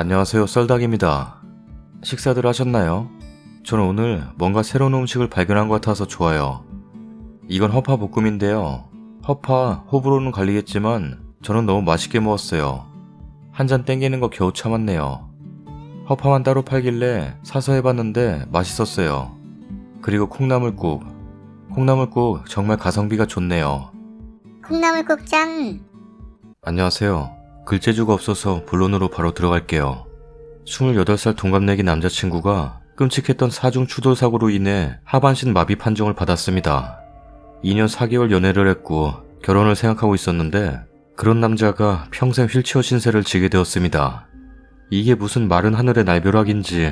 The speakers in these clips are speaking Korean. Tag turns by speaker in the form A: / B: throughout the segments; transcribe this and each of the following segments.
A: 안녕하세요, 썰닭입니다. 식사들 하셨나요? 저는 오늘 뭔가 새로운 음식을 발견한 것 같아서 좋아요. 이건 허파 볶음인데요. 허파, 호불호는 갈리겠지만 저는 너무 맛있게 먹었어요. 한 잔 땡기는 거 겨우 참았네요. 허파만 따로 팔길래 사서 해봤는데 맛있었어요. 그리고 콩나물국. 콩나물국 정말 가성비가 좋네요.
B: 콩나물국 짱!
A: 안녕하세요. 글재주가 없어서 본론으로 바로 들어갈게요. 28살 동갑내기 남자친구가 끔찍했던 사중 추돌 사고로 인해 하반신 마비 판정을 받았습니다. 2년 4개월 연애를 했고 결혼을 생각하고 있었는데 그런 남자가 평생 휠체어 신세를 지게 되었습니다. 이게 무슨 마른 하늘의 날벼락인지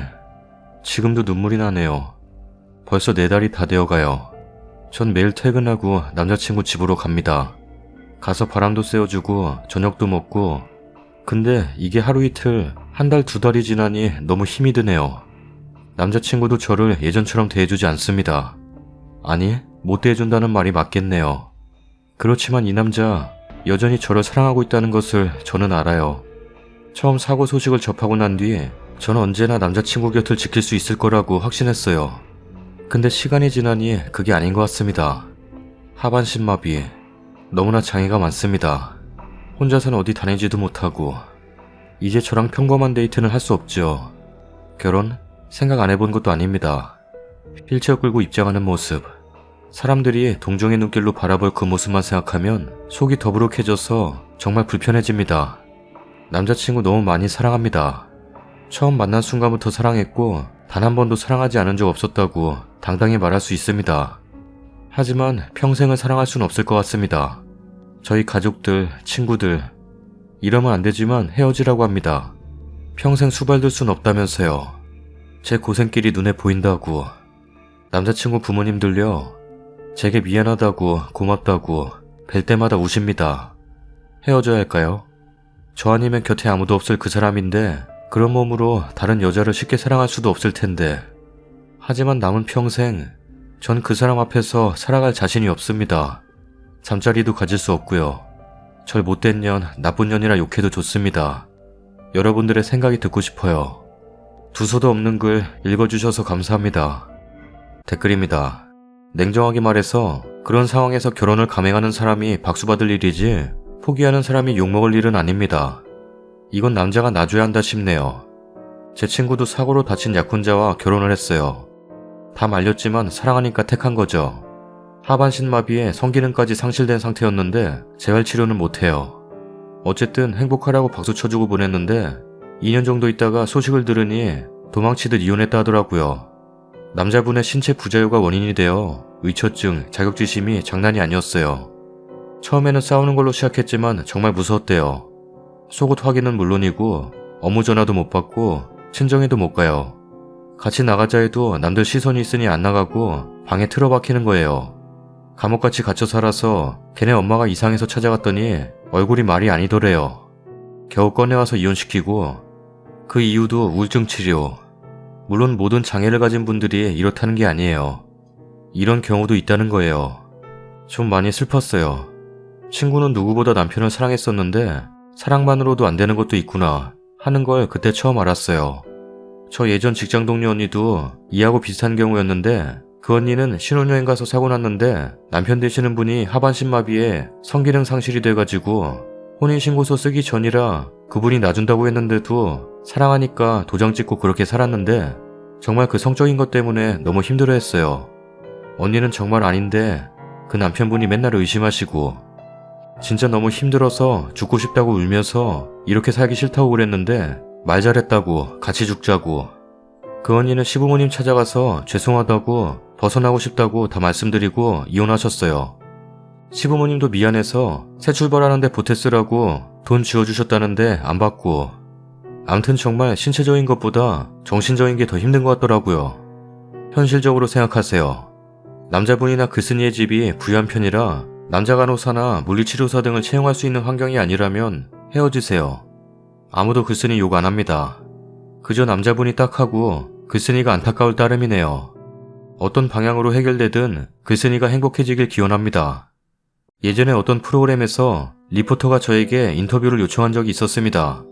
A: 지금도 눈물이 나네요. 벌써 4달이 다 되어가요. 전 매일 퇴근하고 남자친구 집으로 갑니다. 가서 바람도 쐬어주고 저녁도 먹고, 근데 이게 하루 이틀, 한 달, 2달이 지나니 너무 힘이 드네요. 남자친구도 저를 예전처럼 대해주지 않습니다. 아니, 못 대해준다는 말이 맞겠네요. 그렇지만 이 남자 여전히 저를 사랑하고 있다는 것을 저는 알아요. 처음 사고 소식을 접하고 난 뒤 저는 언제나 남자친구 곁을 지킬 수 있을 거라고 확신했어요. 근데 시간이 지나니 그게 아닌 것 같습니다. 하반신 마비, 너무나 장애가 많습니다. 혼자서는 어디 다니지도 못하고 이제 저랑 평범한 데이트는 할 수 없죠. 결혼? 생각 안 해본 것도 아닙니다. 휠체어 끌고 입장하는 모습, 사람들이 동정의 눈길로 바라볼 그 모습만 생각하면 속이 더부룩해져서 정말 불편해집니다. 남자친구 너무 많이 사랑합니다. 처음 만난 순간부터 사랑했고 단 한 번도 사랑하지 않은 적 없었다고 당당히 말할 수 있습니다. 하지만 평생을 사랑할 수는 없을 것 같습니다. 저희 가족들, 친구들, 이러면 안 되지만 헤어지라고 합니다. 평생 수발들 순 없다면서요. 제 고생길이 눈에 보인다고. 남자친구 부모님들요, 제게 미안하다고 고맙다고 뵐 때마다 우십니다. 헤어져야 할까요? 저 아니면 곁에 아무도 없을 그 사람인데 그런 몸으로 다른 여자를 쉽게 사랑할 수도 없을 텐데. 하지만 남은 평생 전 그 사람 앞에서 살아갈 자신이 없습니다. 잠자리도 가질 수 없고요. 절 못된 년, 나쁜 년이라 욕해도 좋습니다. 여러분들의 생각이 듣고 싶어요. 두서도 없는 글 읽어주셔서 감사합니다. 댓글입니다. 냉정하게 말해서 그런 상황에서 결혼을 감행하는 사람이 박수받을 일이지 포기하는 사람이 욕먹을 일은 아닙니다. 이건 남자가 놔줘야 한다 싶네요. 제 친구도 사고로 다친 약혼자와 결혼을 했어요. 다 말렸지만 사랑하니까 택한 거죠. 하반신 마비에 성기능까지 상실된 상태였는데 재활치료는 못해요. 어쨌든 행복하라고 박수 쳐주고 보냈는데 2년 정도 있다가 소식을 들으니 도망치듯 이혼했다 하더라고요. 남자분의 신체 부자요가 원인이 되어 의처증, 자격지심이 장난이 아니었어요. 처음에는 싸우는 걸로 시작했지만 정말 무서웠대요. 속옷 확인은 물론이고 업무 전화도 못 받고 친정에도 못 가요. 같이 나가자 해도 남들 시선이 있으니 안 나가고 방에 틀어박히는 거예요. 감옥같이 갇혀 살아서 걔네 엄마가 이상해서 찾아갔더니 얼굴이 말이 아니더래요. 겨우 꺼내와서 이혼시키고, 그 이유도 우울증 치료. 물론 모든 장애를 가진 분들이 이렇다는 게 아니에요. 이런 경우도 있다는 거예요. 좀 많이 슬펐어요. 친구는 누구보다 남편을 사랑했었는데 사랑만으로도 안 되는 것도 있구나 하는 걸 그때 처음 알았어요. 저 예전 직장 동료 언니도 이하고 비슷한 경우였는데 그 언니는 신혼여행 가서 사고 났는데 남편 되시는 분이 하반신 마비에 성기능 상실이 돼가지고 혼인신고서 쓰기 전이라 그분이 놔준다고 했는데도 사랑하니까 도장 찍고 그렇게 살았는데 정말 그 성적인 것 때문에 너무 힘들어했어요. 언니는 정말 아닌데 그 남편분이 맨날 의심하시고 진짜 너무 힘들어서 죽고 싶다고 울면서 이렇게 살기 싫다고 그랬는데 말 잘했다고 같이 죽자고. 그 언니는 시부모님 찾아가서 죄송하다고 벗어나고 싶다고 다 말씀드리고 이혼하셨어요. 시부모님도 미안해서 새 출발하는데 보태 쓰라고 돈 쥐어주셨다는데 안 받고. 암튼 정말 신체적인 것보다 정신적인 게 더 힘든 것 같더라고요. 현실적으로 생각하세요. 남자분이나 글쓴이의 집이 부유한 편이라 남자 간호사나 물리치료사 등을 채용할 수 있는 환경이 아니라면 헤어지세요. 아무도 글쓴이 욕 안 합니다. 그저 남자분이 딱하고 글쓴이가 안타까울 따름이네요. 어떤 방향으로 해결되든 글쓴이가 행복해지길 기원합니다. 예전에 어떤 프로그램에서 리포터가 저에게 인터뷰를 요청한 적이 있었습니다.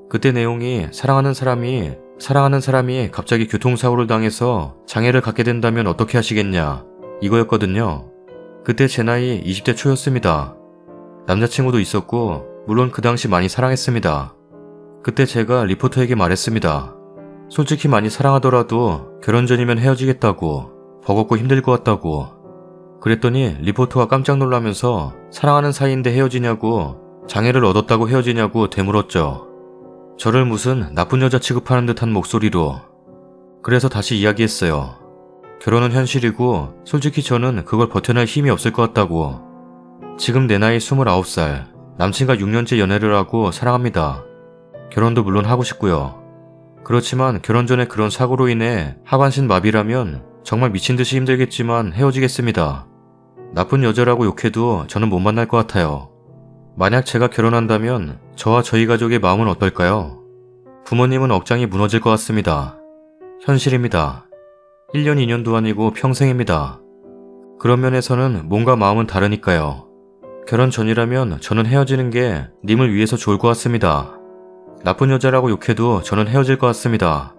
A: 그때 내용이 사랑하는 사람이 갑자기 교통사고를 당해서 장애를 갖게 된다면 어떻게 하시겠냐 이거였거든요. 그때 제 나이 20대 초였습니다. 남자친구도 있었고 물론 그 당시 많이 사랑했습니다. 그때 제가 리포터에게 말했습니다. 솔직히 많이 사랑하더라도 결혼 전이면 헤어지겠다고, 버겁고 힘들 것 같다고. 그랬더니 리포터가 깜짝 놀라면서 사랑하는 사이인데 헤어지냐고, 장애를 얻었다고 헤어지냐고 되물었죠. 저를 무슨 나쁜 여자 취급하는 듯한 목소리로. 그래서 다시 이야기했어요. 결혼은 현실이고 솔직히 저는 그걸 버텨낼 힘이 없을 것 같다고. 지금 내 나이 29살, 남친과 6년째 연애를 하고 사랑합니다. 결혼도 물론 하고 싶고요. 그렇지만 결혼 전에 그런 사고로 인해 하반신 마비라면 정말 미친듯이 힘들겠지만 헤어지겠습니다. 나쁜 여자라고 욕해도 저는 못 만날 것 같아요. 만약 제가 결혼한다면 저와 저희 가족의 마음은 어떨까요? 부모님은 억장이 무너질 것 같습니다. 현실입니다. 1년 2년도 아니고 평생입니다. 그런 면에서는 몸과 마음은 다르니까요. 결혼 전이라면 저는 헤어지는 게 님을 위해서 좋을 것 같습니다. 나쁜 여자라고 욕해도 저는 헤어질 것 같습니다.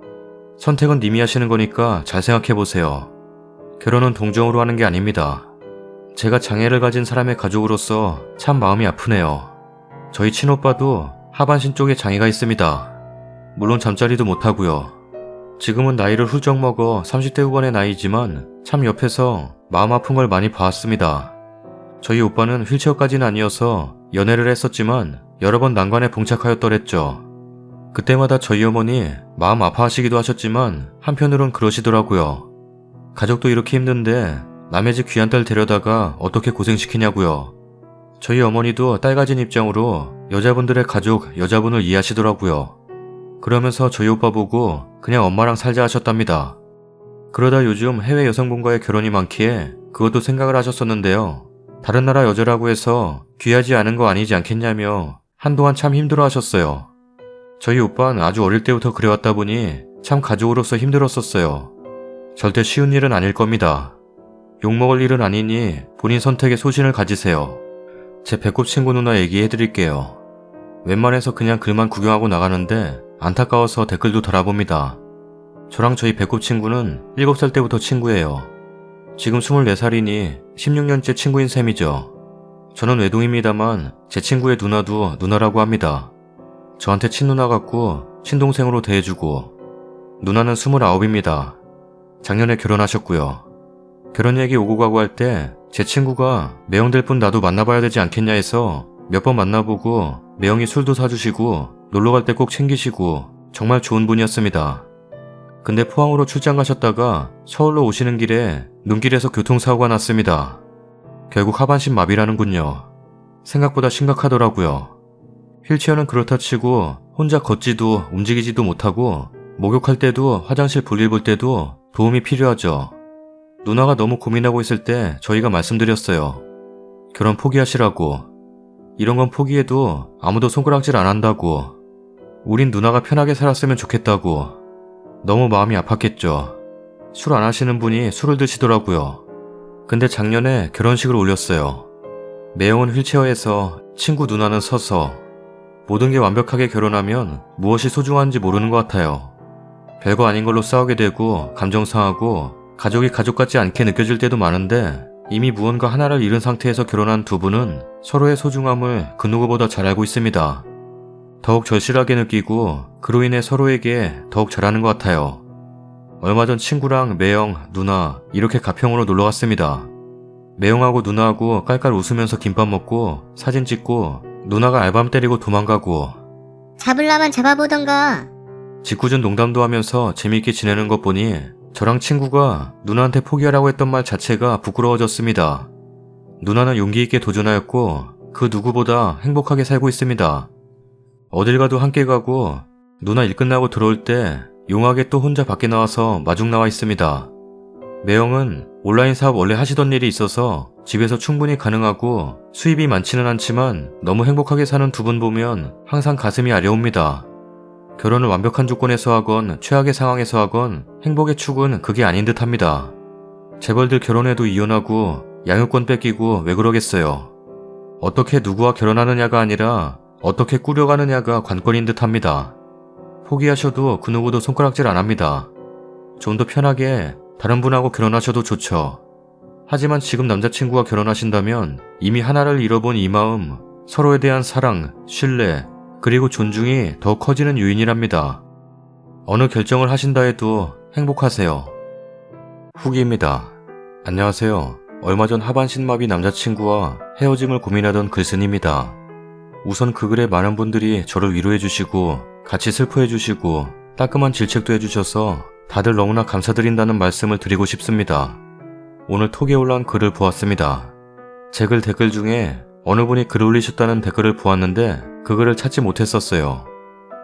A: 선택은 님이 하시는 거니까 잘 생각해보세요. 결혼은 동정으로 하는 게 아닙니다. 제가 장애를 가진 사람의 가족으로서 참 마음이 아프네요. 저희 친오빠도 하반신 쪽에 장애가 있습니다. 물론 잠자리도 못하고요. 지금은 나이를 훌쩍 먹어 30대 후반의 나이지만 참 옆에서 마음 아픈 걸 많이 봐왔습니다. 저희 오빠는 휠체어까지는 아니어서 연애를 했었지만 여러 번 난관에 봉착하였더랬죠. 그때마다 저희 어머니 마음 아파하시기도 하셨지만 한편으론 그러시더라고요. 가족도 이렇게 힘든데 남의 집 귀한 딸 데려다가 어떻게 고생시키냐고요. 저희 어머니도 딸 가진 입장으로 여자분들의 가족, 여자분을 이해하시더라고요. 그러면서 저희 오빠 보고 그냥 엄마랑 살자 하셨답니다. 그러다 요즘 해외 여성분과의 결혼이 많기에 그것도 생각을 하셨었는데요. 다른 나라 여자라고 해서 귀하지 않은 거 아니지 않겠냐며 한동안 참 힘들어 하셨어요. 저희 오빠는 아주 어릴 때부터 그래왔다 보니 참 가족으로서 힘들었었어요. 절대 쉬운 일은 아닐 겁니다. 욕먹을 일은 아니니 본인 선택에 소신을 가지세요. 제 배꼽 친구 누나 얘기해드릴게요. 웬만해서 그냥 글만 구경하고 나가는데 안타까워서 댓글도 달아봅니다. 저랑 저희 배꼽 친구는 7살 때부터 친구예요. 지금 24살이니 16년째 친구인 셈이죠. 저는 외동입니다만 제 친구의 누나도 누나라고 합니다. 저한테 친누나 같고 친동생으로 대해주고. 누나는 29입니다. 작년에 결혼하셨고요. 결혼 얘기 오고 가고 할 때 제 친구가 매형될 분 나도 만나봐야 되지 않겠냐 해서 몇 번 만나보고 매형이 술도 사주시고 놀러갈 때 꼭 챙기시고 정말 좋은 분이었습니다. 근데 포항으로 출장 가셨다가 서울로 오시는 길에 눈길에서 교통사고가 났습니다. 결국 하반신 마비라는군요. 생각보다 심각하더라고요. 휠체어는 그렇다 치고 혼자 걷지도 움직이지도 못하고 목욕할 때도 화장실 볼일 볼 때도 도움이 필요하죠. 누나가 너무 고민하고 있을 때 저희가 말씀드렸어요. 결혼 포기하시라고. 이런 건 포기해도 아무도 손가락질 안 한다고. 우린 누나가 편하게 살았으면 좋겠다고. 너무 마음이 아팠겠죠. 술 안 하시는 분이 술을 드시더라고요. 근데 작년에 결혼식을 올렸어요. 매형은 휠체어에서 친구 누나는 서서. 모든 게 완벽하게 결혼하면 무엇이 소중한지 모르는 것 같아요. 별거 아닌 걸로 싸우게 되고 감정 상하고 가족이 가족 같지 않게 느껴질 때도 많은데 이미 무언가 하나를 잃은 상태에서 결혼한 두 분은 서로의 소중함을 그 누구보다 잘 알고 있습니다. 더욱 절실하게 느끼고 그로 인해 서로에게 더욱 잘하는 것 같아요. 얼마 전 친구랑 매형, 누나 이렇게 가평으로 놀러 갔습니다. 매형하고 누나하고 깔깔 웃으면서 김밥 먹고 사진 찍고 누나가 알밤 때리고 도망가고
B: 잡으려면 잡아보던가.
A: 짓궂은 농담도 하면서 재미있게 지내는 것 보니 저랑 친구가 누나한테 포기하라고 했던 말 자체가 부끄러워졌습니다. 누나는 용기 있게 도전하였고 그 누구보다 행복하게 살고 있습니다. 어딜 가도 함께 가고 누나 일 끝나고 들어올 때 용하게 또 혼자 밖에 나와서 마중 나와 있습니다. 매형은 온라인 사업 원래 하시던 일이 있어서 집에서 충분히 가능하고 수입이 많지는 않지만 너무 행복하게 사는 두 분 보면 항상 가슴이 아려옵니다. 결혼을 완벽한 조건에서 하건 최악의 상황에서 하건 행복의 축은 그게 아닌 듯 합니다. 재벌들 결혼해도 이혼하고 양육권 뺏기고 왜 그러겠어요. 어떻게 누구와 결혼하느냐가 아니라 어떻게 꾸려가느냐가 관건인 듯 합니다. 포기하셔도 그 누구도 손가락질 안 합니다. 좀 더 편하게 다른 분하고 결혼하셔도 좋죠. 하지만 지금 남자친구와 결혼하신다면 이미 하나를 잃어본 이 마음, 서로에 대한 사랑, 신뢰, 그리고 존중이 더 커지는 요인이랍니다. 어느 결정을 하신다 해도 행복하세요. 후기입니다. 안녕하세요. 얼마 전 하반신마비 남자친구와 헤어짐을 고민하던 글쓴입니다. 우선 그 글에 많은 분들이 저를 위로해주시고 같이 슬퍼해주시고 따끔한 질책도 해주셔서 다들 너무나 감사드린다는 말씀을 드리고 싶습니다. 오늘 톡에 올라온 글을 보았습니다. 제 글 댓글 중에 어느 분이 글 올리셨다는 댓글을 보았는데 그 글을 찾지 못했었어요.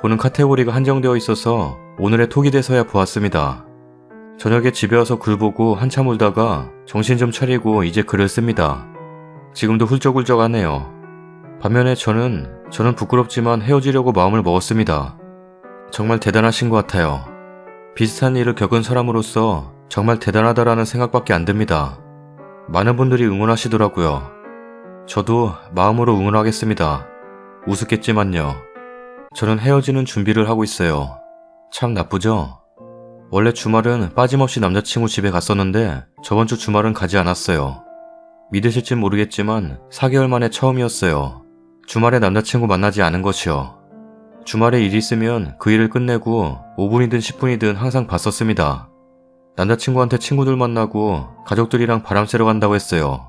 A: 보는 카테고리가 한정되어 있어서 오늘의 톡이 돼서야 보았습니다. 저녁에 집에 와서 글 보고 한참 울다가 정신 좀 차리고 이제 글을 씁니다. 지금도 훌쩍훌쩍하네요. 반면에 저는 부끄럽지만 헤어지려고 마음을 먹었습니다. 정말 대단하신 것 같아요. 비슷한 일을 겪은 사람으로서 정말 대단하다라는 생각밖에 안 듭니다. 많은 분들이 응원하시더라고요. 저도 마음으로 응원하겠습니다. 우습겠지만요. 저는 헤어지는 준비를 하고 있어요. 참 나쁘죠? 원래 주말은 빠짐없이 남자친구 집에 갔었는데 저번 주 주말은 가지 않았어요. 믿으실진 모르겠지만 4개월 만에 처음이었어요. 주말에 남자친구 만나지 않은 것이요. 주말에 일 있으면 그 일을 끝내고 5분이든 10분이든 항상 봤었습니다. 남자친구한테 친구들 만나고 가족들이랑 바람 쐬러 간다고 했어요.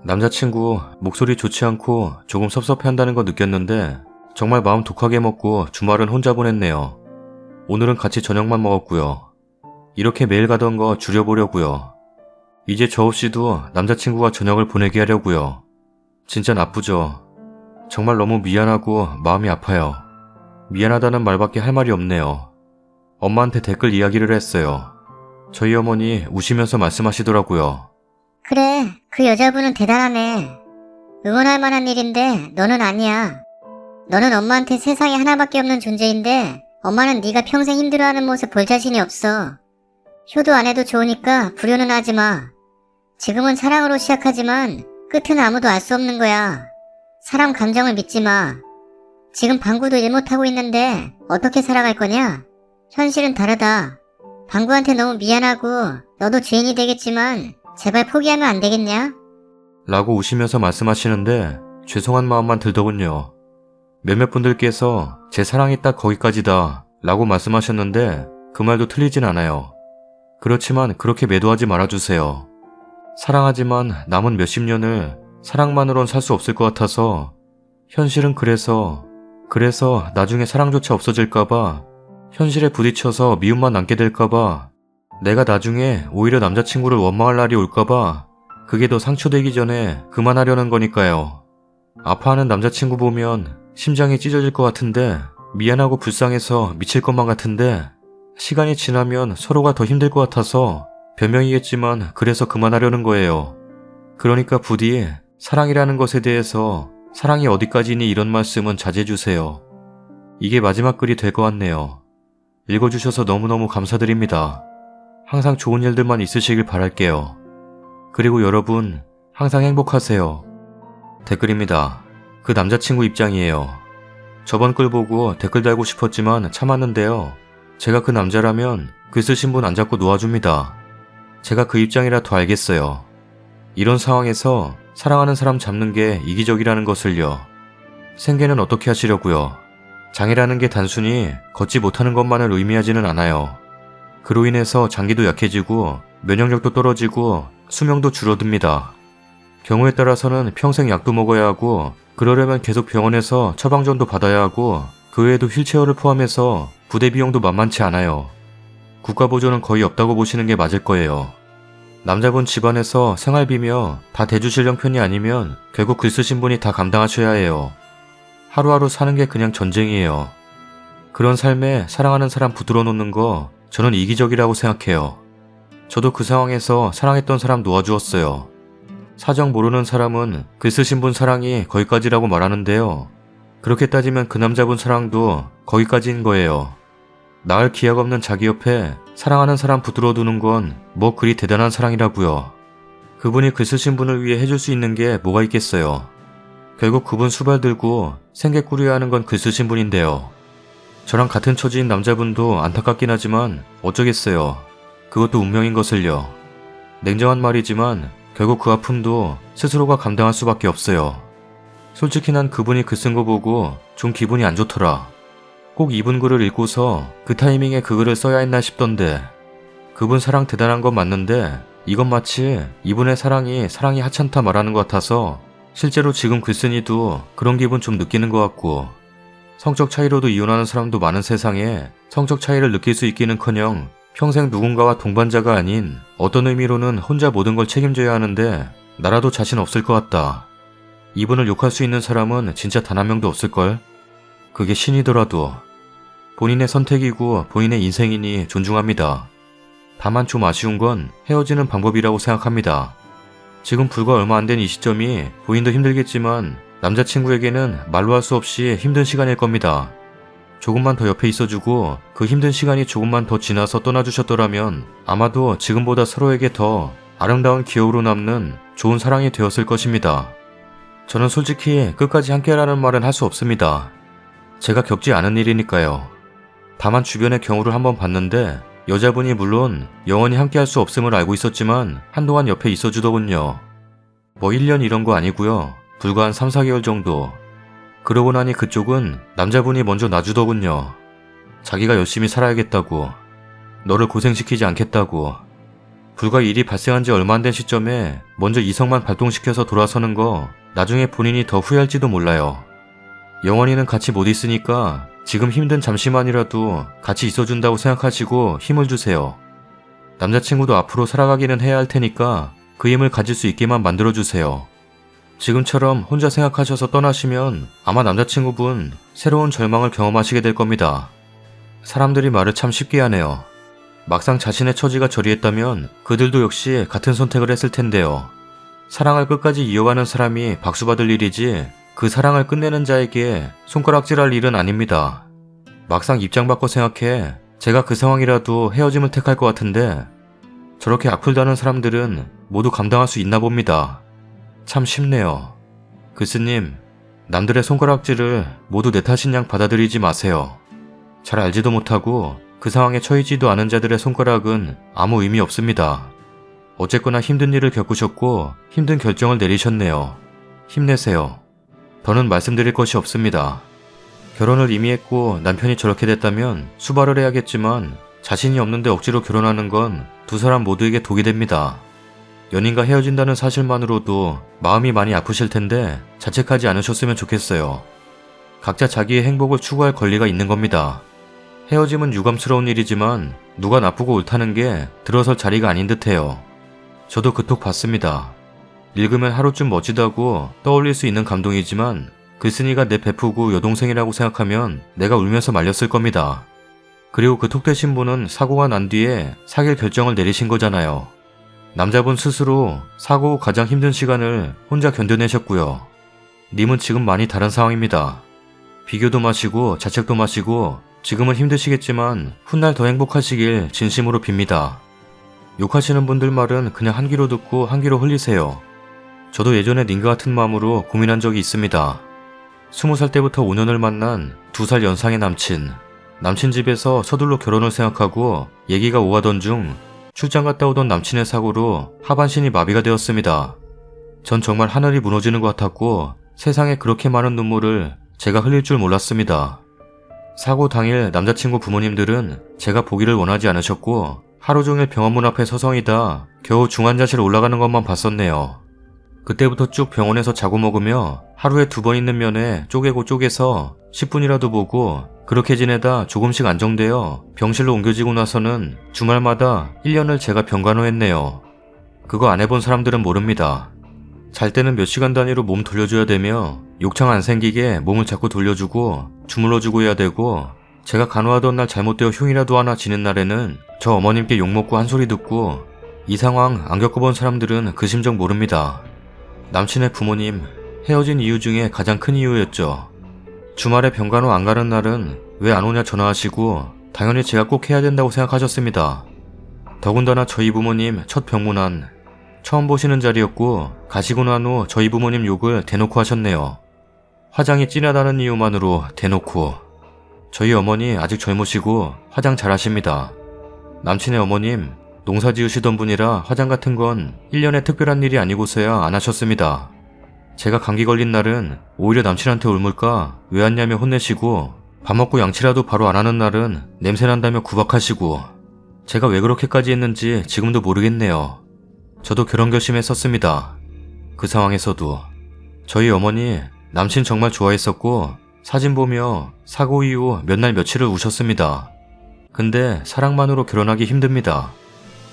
A: 남자친구 목소리 좋지 않고 조금 섭섭해한다는 거 느꼈는데 정말 마음 독하게 먹고 주말은 혼자 보냈네요. 오늘은 같이 저녁만 먹었고요. 이렇게 매일 가던 거 줄여보려고요. 이제 저 없이도 남자친구가 저녁을 보내게 하려고요. 진짜 나쁘죠. 정말 너무 미안하고 마음이 아파요. 미안하다는 말밖에 할 말이 없네요. 엄마한테 댓글 이야기를 했어요. 저희 어머니 우시면서 말씀하시더라고요.
B: 그래, 그 여자분은 대단하네. 응원할 만한 일인데 너는 아니야. 너는 엄마한테 세상에 하나밖에 없는 존재인데 엄마는 네가 평생 힘들어하는 모습 볼 자신이 없어. 효도 안 해도 좋으니까 불효는 하지 마. 지금은 사랑으로 시작하지만 끝은 아무도 알 수 없는 거야. 사람 감정을 믿지 마. 지금 방구도 일 못하고 있는데 어떻게 살아갈 거냐? 현실은 다르다. 방구한테 너무 미안하고 너도 죄인이 되겠지만 제발 포기하면 안 되겠냐?
A: 라고 우시면서 말씀하시는데 죄송한 마음만 들더군요. 몇몇 분들께서 제 사랑이 딱 거기까지다 라고 말씀하셨는데 그 말도 틀리진 않아요. 그렇지만 그렇게 매도하지 말아주세요. 사랑하지만 남은 몇십 년을 사랑만으론 살 수 없을 것 같아서 현실은 그래서 나중에 사랑조차 없어질까봐 현실에 부딪혀서 미움만 남게 될까봐 내가 나중에 오히려 남자친구를 원망할 날이 올까봐 그게 더 상처되기 전에 그만하려는 거니까요. 아파하는 남자친구 보면 심장이 찢어질 것 같은데 미안하고 불쌍해서 미칠 것만 같은데 시간이 지나면 서로가 더 힘들 것 같아서 변명이겠지만 그래서 그만하려는 거예요. 그러니까 부디 사랑이라는 것에 대해서 사랑이 어디까지니 이런 말씀은 자제해주세요. 이게 마지막 글이 될 것 같네요. 읽어주셔서 너무너무 감사드립니다. 항상 좋은 일들만 있으시길 바랄게요. 그리고 여러분 항상 행복하세요. 댓글입니다. 그 남자친구 입장이에요. 저번 글 보고 댓글 달고 싶었지만 참았는데요. 제가 그 남자라면 글 쓰신 분 안 잡고 놓아줍니다. 제가 그 입장이라 더 알겠어요. 이런 상황에서 사랑하는 사람 잡는 게 이기적이라는 것을요. 생계는 어떻게 하시려고요? 장애라는 게 단순히 걷지 못하는 것만을 의미하지는 않아요. 그로 인해서 장기도 약해지고 면역력도 떨어지고 수명도 줄어듭니다. 경우에 따라서는 평생 약도 먹어야 하고 그러려면 계속 병원에서 처방전도 받아야 하고 그 외에도 휠체어를 포함해서 부대 비용도 만만치 않아요. 국가 보조는 거의 없다고 보시는 게 맞을 거예요. 남자분 집안에서 생활비며 다 대주실 형편이 아니면 결국 글 쓰신 분이 다 감당하셔야 해요. 하루하루 사는 게 그냥 전쟁이에요. 그런 삶에 사랑하는 사람 붙들어 놓는 거 저는 이기적이라고 생각해요. 저도 그 상황에서 사랑했던 사람 놓아주었어요. 사정 모르는 사람은 글 쓰신 분 사랑이 거기까지라고 말하는데요. 그렇게 따지면 그 남자분 사랑도 거기까지인 거예요. 나을 기약 없는 자기 옆에 사랑하는 사람 붙들어 두는 건 뭐 그리 대단한 사랑이라고요. 그분이 글 쓰신 분을 위해 해줄 수 있는 게 뭐가 있겠어요. 결국 그분 수발 들고 생계 꾸려야 하는 건 글 쓰신 분인데요. 저랑 같은 처지인 남자분도 안타깝긴 하지만 어쩌겠어요. 그것도 운명인 것을요. 냉정한 말이지만 결국 그 아픔도 스스로가 감당할 수밖에 없어요. 솔직히 난 그분이 글 쓴 거 보고 좀 기분이 안 좋더라. 꼭 이분 글을 읽고서 그 타이밍에 그 글을 써야 했나 싶던데. 그분 사랑 대단한 건 맞는데 이건 마치 이분의 사랑이 하찮다 말하는 것 같아서 실제로 지금 글쓴이도 그런 기분 좀 느끼는 것 같고, 성적 차이로도 이혼하는 사람도 많은 세상에 성적 차이를 느낄 수 있기는커녕 평생 누군가와 동반자가 아닌 어떤 의미로는 혼자 모든 걸 책임져야 하는데 나라도 자신 없을 것 같다. 이분을 욕할 수 있는 사람은 진짜 단 한 명도 없을걸? 그게 신이더라도. 본인의 선택이고 본인의 인생이니 존중합니다. 다만 좀 아쉬운 건 헤어지는 방법이라고 생각합니다. 지금 불과 얼마 안 된 이 시점이 본인도 힘들겠지만 남자친구에게는 말로 할 수 없이 힘든 시간일 겁니다. 조금만 더 옆에 있어주고 그 힘든 시간이 조금만 더 지나서 떠나주셨더라면 아마도 지금보다 서로에게 더 아름다운 기억으로 남는 좋은 사랑이 되었을 것입니다. 저는 솔직히 끝까지 함께라는 말은 할 수 없습니다. 제가 겪지 않은 일이니까요. 다만 주변의 경우를 한번 봤는데 여자분이 물론 영원히 함께할 수 없음을 알고 있었지만 한동안 옆에 있어주더군요. 뭐 1년 이런 거 아니고요. 불과 한 3, 4개월 정도. 그러고 나니 그쪽은 남자분이 먼저 놔주더군요. 자기가 열심히 살아야겠다고. 너를 고생시키지 않겠다고. 불과 일이 발생한 지 얼마 안 된 시점에 먼저 이성만 발동시켜서 돌아서는 거 나중에 본인이 더 후회할지도 몰라요. 영원히는 같이 못 있으니까 지금 힘든 잠시만이라도 같이 있어준다고 생각하시고 힘을 주세요. 남자친구도 앞으로 살아가기는 해야 할 테니까 그 힘을 가질 수 있게만 만들어주세요. 지금처럼 혼자 생각하셔서 떠나시면 아마 남자친구분 새로운 절망을 경험하시게 될 겁니다. 사람들이 말을 참 쉽게 하네요. 막상 자신의 처지가 저리했다면 그들도 역시 같은 선택을 했을 텐데요. 사랑을 끝까지 이어가는 사람이 박수받을 일이지 그 사랑을 끝내는 자에게 손가락질할 일은 아닙니다. 막상 입장 바꿔 생각해 제가 그 상황이라도 헤어짐을 택할 것 같은데 저렇게 악플다는 사람들은 모두 감당할 수 있나 봅니다. 참 쉽네요. 글쓰님, 남들의 손가락질을 모두 내 탓인 양 받아들이지 마세요. 잘 알지도 못하고 그 상황에 처해지도 않은 자들의 손가락은 아무 의미 없습니다. 어쨌거나 힘든 일을 겪으셨고 힘든 결정을 내리셨네요. 힘내세요. 더는 말씀드릴 것이 없습니다. 결혼을 이미 했고 남편이 저렇게 됐다면 수발을 해야겠지만 자신이 없는데 억지로 결혼하는 건 두 사람 모두에게 독이 됩니다. 연인과 헤어진다는 사실만으로도 마음이 많이 아프실 텐데 자책하지 않으셨으면 좋겠어요. 각자 자기의 행복을 추구할 권리가 있는 겁니다. 헤어짐은 유감스러운 일이지만 누가 나쁘고 옳다는 게 들어설 자리가 아닌 듯해요. 저도 그 톡 봤습니다. 읽으면 하루쯤 멋지다고 떠올릴 수 있는 감동이지만 글쓴이가 내 베프고 여동생이라고 생각하면 내가 울면서 말렸을 겁니다. 그리고 그 톡 대신 분은 사고가 난 뒤에 사귈 결정을 내리신 거잖아요. 남자분 스스로 사고 후 가장 힘든 시간을 혼자 견뎌내셨고요. 님은 지금 많이 다른 상황입니다. 비교도 마시고 자책도 마시고 지금은 힘드시겠지만 훗날 더 행복하시길 진심으로 빕니다. 욕하시는 분들 말은 그냥 한 귀로 듣고 한 귀로 흘리세요. 저도 예전에 님과 같은 마음으로 고민한 적이 있습니다. 20살 때부터 5년을 만난 2살 연상의 남친. 남친 집에서 서둘러 결혼을 생각하고 얘기가 오가던 중 출장 갔다 오던 남친의 사고로 하반신이 마비가 되었습니다. 전 정말 하늘이 무너지는 것 같았고 세상에 그렇게 많은 눈물을 제가 흘릴 줄 몰랐습니다. 사고 당일 남자친구 부모님들은 제가 보기를 원하지 않으셨고 하루 종일 병원문 앞에 서성이다 겨우 중환자실 올라가는 것만 봤었네요. 그때부터 쭉 병원에서 자고 먹으며 하루에 2번 있는 면에 쪼개고 쪼개서 10분이라도 보고 그렇게 지내다 조금씩 안정되어 병실로 옮겨지고 나서는 주말마다 1년을 제가 병간호했네요. 그거 안 해본 사람들은 모릅니다. 잘 때는 몇 시간 단위로 몸 돌려줘야 되며 욕창 안 생기게 몸을 자꾸 돌려주고 주물러주고 해야 되고 제가 간호하던 날 잘못되어 흉이라도 하나 지는 날에는 저 어머님께 욕먹고 한 소리 듣고 이 상황 안 겪어본 사람들은 그 심정 모릅니다. 남친의 부모님 헤어진 이유 중에 가장 큰 이유였죠. 주말에 병간호 안 가는 날은 왜 안 오냐 전화하시고 당연히 제가 꼭 해야 된다고 생각하셨습니다. 더군다나 저희 부모님 첫 병문안 처음 보시는 자리였고 가시고 난 후 저희 부모님 욕을 대놓고 하셨네요. 화장이 진하다는 이유만으로 대놓고. 저희 어머니 아직 젊으시고 화장 잘하십니다. 남친의 어머님 농사 지으시던 분이라 화장 같은 건 1년에 특별한 일이 아니고서야 안 하셨습니다. 제가 감기 걸린 날은 오히려 남친한테 울물까 왜 왔냐며 혼내시고 밥 먹고 양치라도 바로 안 하는 날은 냄새난다며 구박하시고 제가 왜 그렇게까지 했는지 지금도 모르겠네요. 저도 결혼 결심했었습니다. 그 상황에서도 저희 어머니 남친 정말 좋아했었고 사진 보며 사고 이후 몇 날 며칠을 우셨습니다. 근데 사랑만으로 결혼하기 힘듭니다.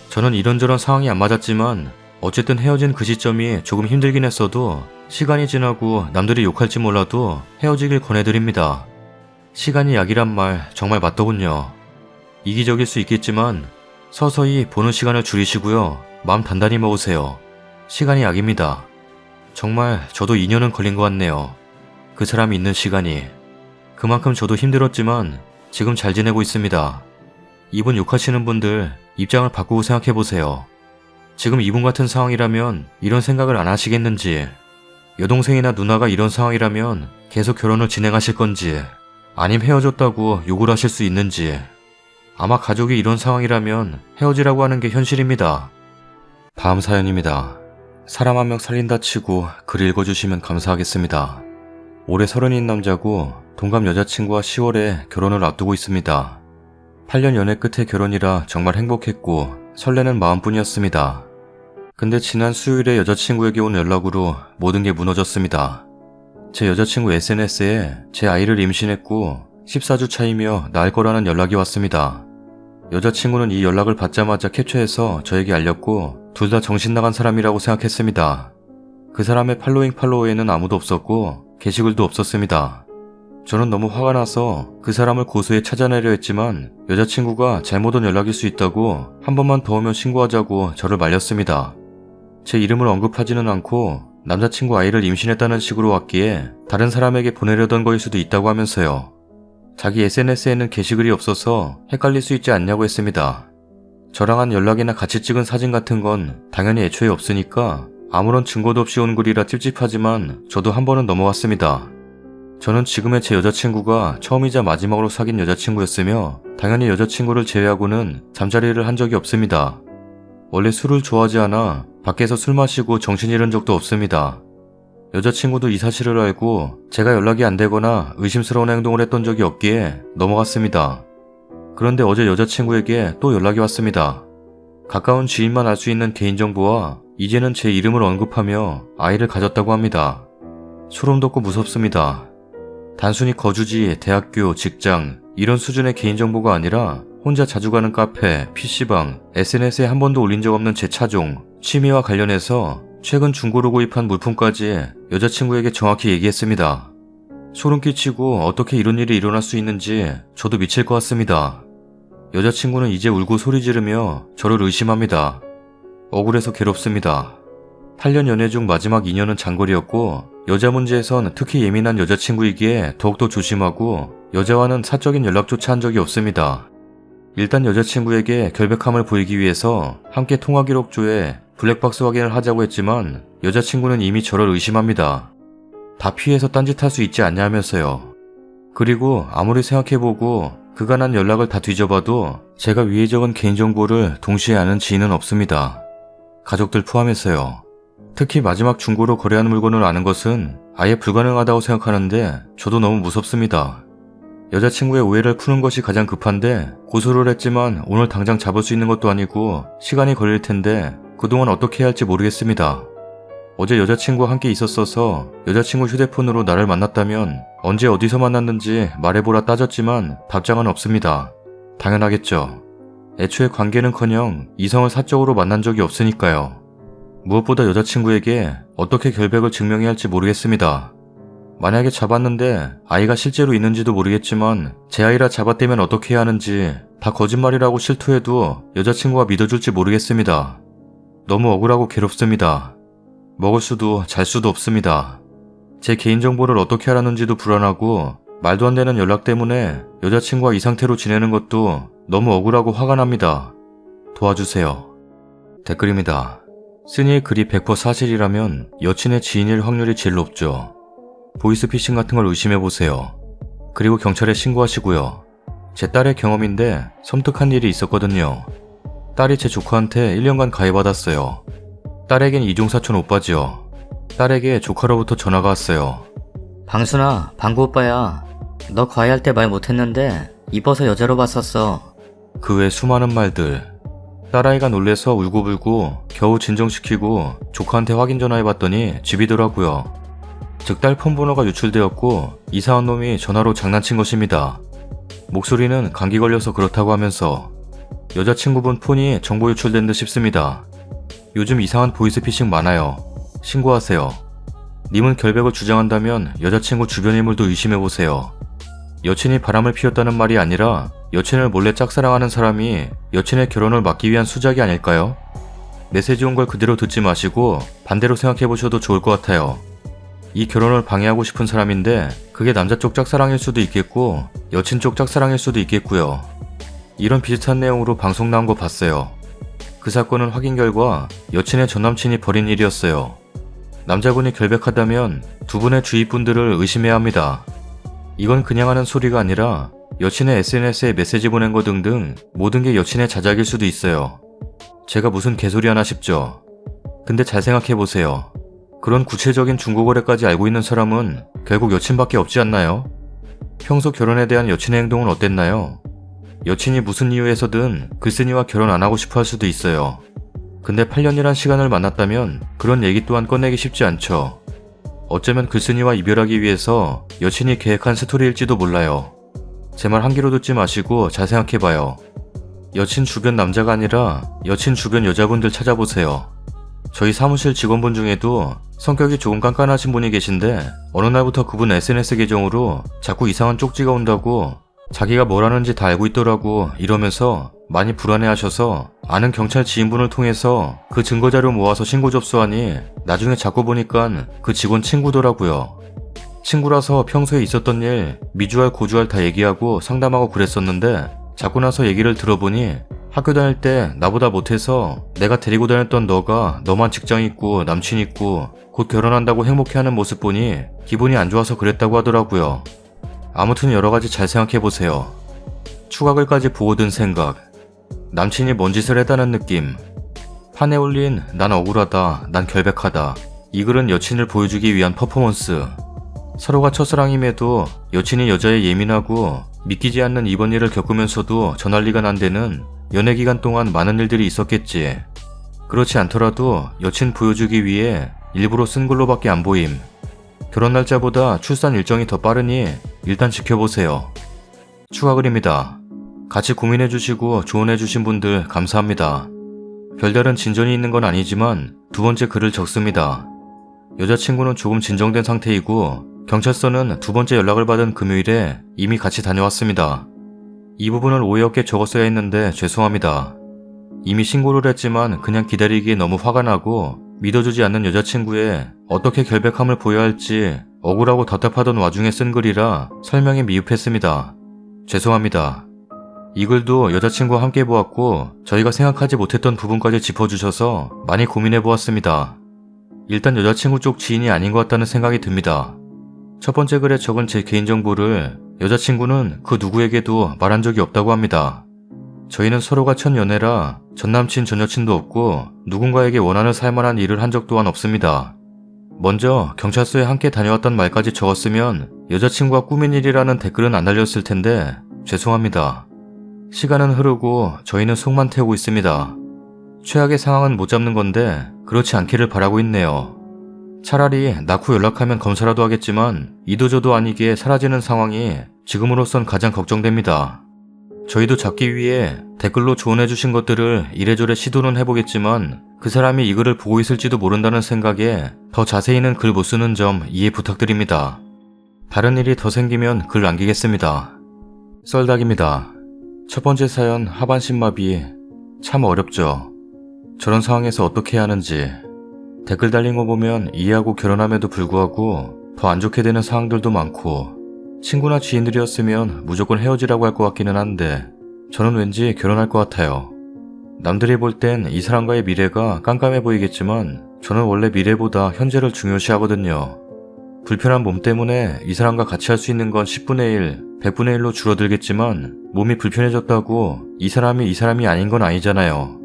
A: 저는 이런저런 상황이 안 맞았지만 어쨌든 헤어진 그 시점이 조금 힘들긴 했어도 시간이 지나고 남들이 욕할지 몰라도 헤어지길 권해드립니다. 시간이 약이란 말 정말 맞더군요. 이기적일 수 있겠지만 서서히 보는 시간을 줄이시고요. 마음 단단히 먹으세요. 시간이 약입니다. 정말 저도 2년은 걸린 것 같네요. 그 사람이 있는 시간이. 그만큼 저도 힘들었지만 지금 잘 지내고 있습니다. 이분 욕하시는 분들 입장을 바꾸고 생각해보세요. 지금 이분 같은 상황이라면 이런 생각을 안 하시겠는지, 여동생이나 누나가 이런 상황이라면 계속 결혼을 진행하실 건지, 아님 헤어졌다고 욕을 하실 수 있는지. 아마 가족이 이런 상황이라면 헤어지라고 하는 게 현실입니다. 다음 사연입니다. 사람 한 명 살린다 치고 글 읽어주시면 감사하겠습니다. 올해 30인 남자고 동갑 여자친구와 10월에 결혼을 앞두고 있습니다. 8년 연애 끝에 결혼이라 정말 행복했고 설레는 마음뿐이었습니다. 근데 지난 수요일에 여자친구에게 온 연락으로 모든 게 무너졌습니다. 제 여자친구 SNS에 제 아이를 임신했고 14주 차이며 낳을 거라는 연락이 왔습니다. 여자친구는 이 연락을 받자마자 캡처해서 저에게 알렸고 둘 다 정신 나간 사람이라고 생각했습니다. 그 사람의 팔로워에는 아무도 없었고 게시글도 없었습니다. 저는 너무 화가 나서 그 사람을 고소해 찾아내려 했지만 여자친구가 잘못 온 연락일 수 있다고 한 번만 더 오면 신고하자고 저를 말렸습니다. 제 이름을 언급하지는 않고 남자친구 아이를 임신했다는 식으로 왔기에 다른 사람에게 보내려던 거일 수도 있다고 하면서요. 자기 SNS에는 게시글이 없어서 헷갈릴 수 있지 않냐고 했습니다. 저랑 한 연락이나 같이 찍은 사진 같은 건 당연히 애초에 없으니까 아무런 증거도 없이 온 글이라 찝찝하지만 저도 한 번은 넘어갔습니다. 저는 지금의 제 여자친구가 처음이자 마지막으로 사귄 여자친구였으며 당연히 여자친구를 제외하고는 잠자리를 한 적이 없습니다. 원래 술을 좋아하지 않아 밖에서 술 마시고 정신 잃은 적도 없습니다. 여자친구도 이 사실을 알고 제가 연락이 안 되거나 의심스러운 행동을 했던 적이 없기에 넘어갔습니다. 그런데 어제 여자친구에게 또 연락이 왔습니다. 가까운 지인만 알 수 있는 개인정보와 이제는 제 이름을 언급하며 아이를 가졌다고 합니다. 소름 돋고 무섭습니다. 단순히 거주지, 대학교, 직장 이런 수준의 개인정보가 아니라 혼자 자주 가는 카페, PC방, SNS에 한 번도 올린 적 없는 제 차종, 취미와 관련해서 최근 중고로 구입한 물품까지 여자친구에게 정확히 얘기했습니다. 소름 끼치고 어떻게 이런 일이 일어날 수 있는지 저도 미칠 것 같습니다. 여자친구는 이제 울고 소리 지르며 저를 의심합니다. 억울해서 괴롭습니다. 8년 연애 중 마지막 2년은 장거리였고 여자 문제에선 특히 예민한 여자친구이기에 더욱더 조심하고 여자와는 사적인 연락조차 한 적이 없습니다. 일단 여자친구에게 결백함을 보이기 위해서 함께 통화 기록조에 블랙박스 확인을 하자고 했지만 여자친구는 이미 저를 의심합니다. 다 피해서 딴짓할 수 있지 않냐 하면서요. 그리고 아무리 생각해보고 그간한 연락을 다 뒤져봐도 제가 위에 적은 개인정보를 동시에 아는 지인은 없습니다. 가족들 포함해서요. 특히 마지막 중고로 거래한 물건을 아는 것은 아예 불가능하다고 생각하는데 저도 너무 무섭습니다. 여자친구의 오해를 푸는 것이 가장 급한데 고소를 했지만 오늘 당장 잡을 수 있는 것도 아니고 시간이 걸릴 텐데 그동안 어떻게 해야 할지 모르겠습니다. 어제 여자친구와 함께 있었어서 여자친구 휴대폰으로 나를 만났다면 언제 어디서 만났는지 말해보라 따졌지만 답장은 없습니다. 당연하겠죠. 애초에 관계는커녕 이성을 사적으로 만난 적이 없으니까요. 무엇보다 여자친구에게 어떻게 결백을 증명해야 할지 모르겠습니다. 만약에 잡았는데 아이가 실제로 있는지도 모르겠지만 제 아이라 잡았다면 어떻게 해야 하는지 다 거짓말이라고 실토해도 여자친구가 믿어줄지 모르겠습니다. 너무 억울하고 괴롭습니다. 먹을 수도 잘 수도 없습니다. 제 개인정보를 어떻게 하라는지도 불안하고 말도 안 되는 연락 때문에 여자친구와 이 상태로 지내는 것도 너무 억울하고 화가 납니다. 도와주세요. 댓글입니다. 쓴이의 글이 100% 사실이라면 여친의 지인일 확률이 제일 높죠. 보이스피싱 같은 걸 의심해보세요. 그리고 경찰에 신고하시고요. 제 딸의 경험인데 섬뜩한 일이 있었거든요. 딸이 제 조카한테 1년간 가해받았어요. 딸에겐 이종사촌 오빠지요. 딸에게 조카로부터 전화가 왔어요.
C: 방순아, 방구 오빠야. 너 과외할 때 말 못했는데 이뻐서 여자로 봤었어.
A: 그 외 수많은 말들. 딸아이가 놀래서 울고불고 겨우 진정시키고 조카한테 확인 전화해봤더니 집이더라고요. 즉 딸 폰번호가 유출되었고 이상한 놈이 전화로 장난친 것입니다. 목소리는 감기 걸려서 그렇다고 하면서 여자친구분 폰이 정보 유출된 듯 싶습니다. 요즘 이상한 보이스피싱 많아요. 신고하세요. 님은 결백을 주장한다면 여자친구 주변 인물도 의심해보세요. 여친이 바람을 피웠다는 말이 아니라 여친을 몰래 짝사랑하는 사람이 여친의 결혼을 막기 위한 수작이 아닐까요? 메시지 온 걸 그대로 듣지 마시고 반대로 생각해보셔도 좋을 것 같아요. 이 결혼을 방해하고 싶은 사람인데 그게 남자 쪽 짝사랑일 수도 있겠고 여친 쪽 짝사랑일 수도 있겠고요. 이런 비슷한 내용으로 방송 나온 거 봤어요. 그 사건은 확인 결과 여친의 전남친이 벌인 일이었어요. 남자분이 결백하다면 두 분의 주위 분들을 의심해야 합니다. 이건 그냥 하는 소리가 아니라 여친의 SNS에 메시지 보낸 거 등등 모든 게 여친의 자작일 수도 있어요. 제가 무슨 개소리 하나 싶죠. 근데 잘 생각해보세요. 그런 구체적인 중고거래까지 알고 있는 사람은 결국 여친밖에 없지 않나요? 평소 결혼에 대한 여친의 행동은 어땠나요? 여친이 무슨 이유에서든 글쓴이와 결혼 안 하고 싶어 할 수도 있어요. 근데 8년이란 시간을 만났다면 그런 얘기 또한 꺼내기 쉽지 않죠. 어쩌면 글쓴이와 이별하기 위해서 여친이 계획한 스토리일지도 몰라요. 제 말 한 귀로 듣지 마시고 잘 생각해봐요. 여친 주변 남자가 아니라 여친 주변 여자분들 찾아보세요. 저희 사무실 직원분 중에도 성격이 조금 깐깐하신 분이 계신데 어느 날부터 그분 SNS 계정으로 자꾸 이상한 쪽지가 온다고 자기가 뭘 하는지 다 알고 있더라고 이러면서 많이 불안해하셔서 아는 경찰 지인분을 통해서 그 증거자료 모아서 신고 접수하니 나중에 자꾸 보니까 그 직원 친구더라고요. 친구라서 평소에 있었던 일 미주알 고주알 다 얘기하고 상담하고 그랬었는데 자고 나서 얘기를 들어보니 학교 다닐 때 나보다 못해서 내가 데리고 다녔던 너가 너만 직장 있고 남친 있고 곧 결혼한다고 행복해하는 모습 보니 기분이 안 좋아서 그랬다고 하더라고요. 아무튼 여러가지 잘 생각해보세요. 추가글까지 보고 든 생각. 남친이 뭔 짓을 했다는 느낌. 판에 올린 난 억울하다, 난 결백하다. 이 글은 여친을 보여주기 위한 퍼포먼스. 서로가 첫사랑임에도 여친이 여자에 예민하고 믿기지 않는 이번 일을 겪으면서도 전할 리가 난 데는 연애 기간 동안 많은 일들이 있었겠지. 그렇지 않더라도 여친 보여주기 위해 일부러 쓴 글로밖에 안 보임. 결혼 날짜보다 출산 일정이 더 빠르니 일단 지켜보세요. 추가글입니다. 같이 고민해주시고 조언해주신 분들 감사합니다. 별다른 진전이 있는 건 아니지만 두 번째 글을 적습니다. 여자친구는 조금 진정된 상태이고 경찰서는 두 번째 연락을 받은 금요일에 이미 같이 다녀왔습니다. 이 부분을 오해 없게 적었어야 했는데 죄송합니다. 이미 신고를 했지만 그냥 기다리기에 너무 화가 나고 믿어주지 않는 여자친구에 어떻게 결백함을 보여야 할지 억울하고 답답하던 와중에 쓴 글이라 설명이 미흡했습니다. 죄송합니다. 이 글도 여자친구와 함께 보았고 저희가 생각하지 못했던 부분까지 짚어주셔서 많이 고민해보았습니다. 일단 여자친구 쪽 지인이 아닌 것 같다는 생각이 듭니다. 첫 번째 글에 적은 제 개인정보를 여자친구는 그 누구에게도 말한 적이 없다고 합니다. 저희는 서로가 첫 연애라 전남친 전여친도 없고 누군가에게 원한을 살만한 일을 한 적 또한 없습니다. 먼저 경찰서에 함께 다녀왔단 말까지 적었으면 여자친구가 꾸민 일이라는 댓글은 안 달렸을 텐데 죄송합니다. 시간은 흐르고 저희는 속만 태우고 있습니다. 최악의 상황은 못 잡는 건데 그렇지 않기를 바라고 있네요. 차라리 낳고 연락하면 검사라도 하겠지만 이도저도 아니게 사라지는 상황이 지금으로선 가장 걱정됩니다. 저희도 잡기 위해 댓글로 조언해주신 것들을 이래저래 시도는 해보겠지만 그 사람이 이 글을 보고 있을지도 모른다는 생각에 더 자세히는 글 못 쓰는 점 이해 부탁드립니다. 다른 일이 더 생기면 글 남기겠습니다. 썰닭입니다. 첫 번째 사연 하반신 마비 참 어렵죠. 저런 상황에서 어떻게 해야 하는지 댓글 달린 거 보면 이해하고 결혼함에도 불구하고 더 안 좋게 되는 상황들도 많고 친구나 지인들이었으면 무조건 헤어지라고 할 것 같기는 한데 저는 왠지 결혼할 것 같아요. 남들이 볼 땐 이 사람과의 미래가 깜깜해 보이겠지만 저는 원래 미래보다 현재를 중요시 하거든요. 불편한 몸 때문에 이 사람과 같이 할 수 있는 건 10분의 1, 100분의 1로 줄어들겠지만 몸이 불편해졌다고 이 사람이 아닌 건 아니잖아요.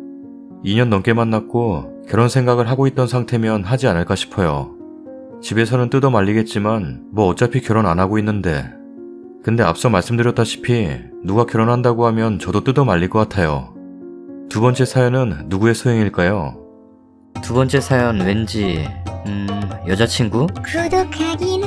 A: 2년 넘게 만났고 결혼 생각을 하고 있던 상태면 하지 않을까 싶어요. 집에서는 뜯어 말리겠지만 뭐 어차피 결혼 안 하고 있는데. 근데 앞서 말씀드렸다시피 누가 결혼한다고 하면 저도 뜯어 말릴 것 같아요. 두 번째 사연은 누구의 소행일까요?
C: 두 번째 사연 왠지 여자친구?
B: 구독하기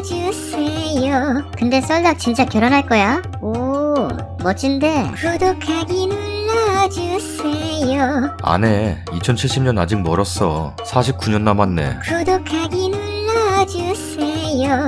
B: 눌러주세요. 근데 썰닭 진짜 결혼할 거야? 오, 멋진데. 구독하기 눌러주세요.
A: 안 해. 2070년 아직 멀었어. 49년 남았네.
B: 구독하기 눌러주세요.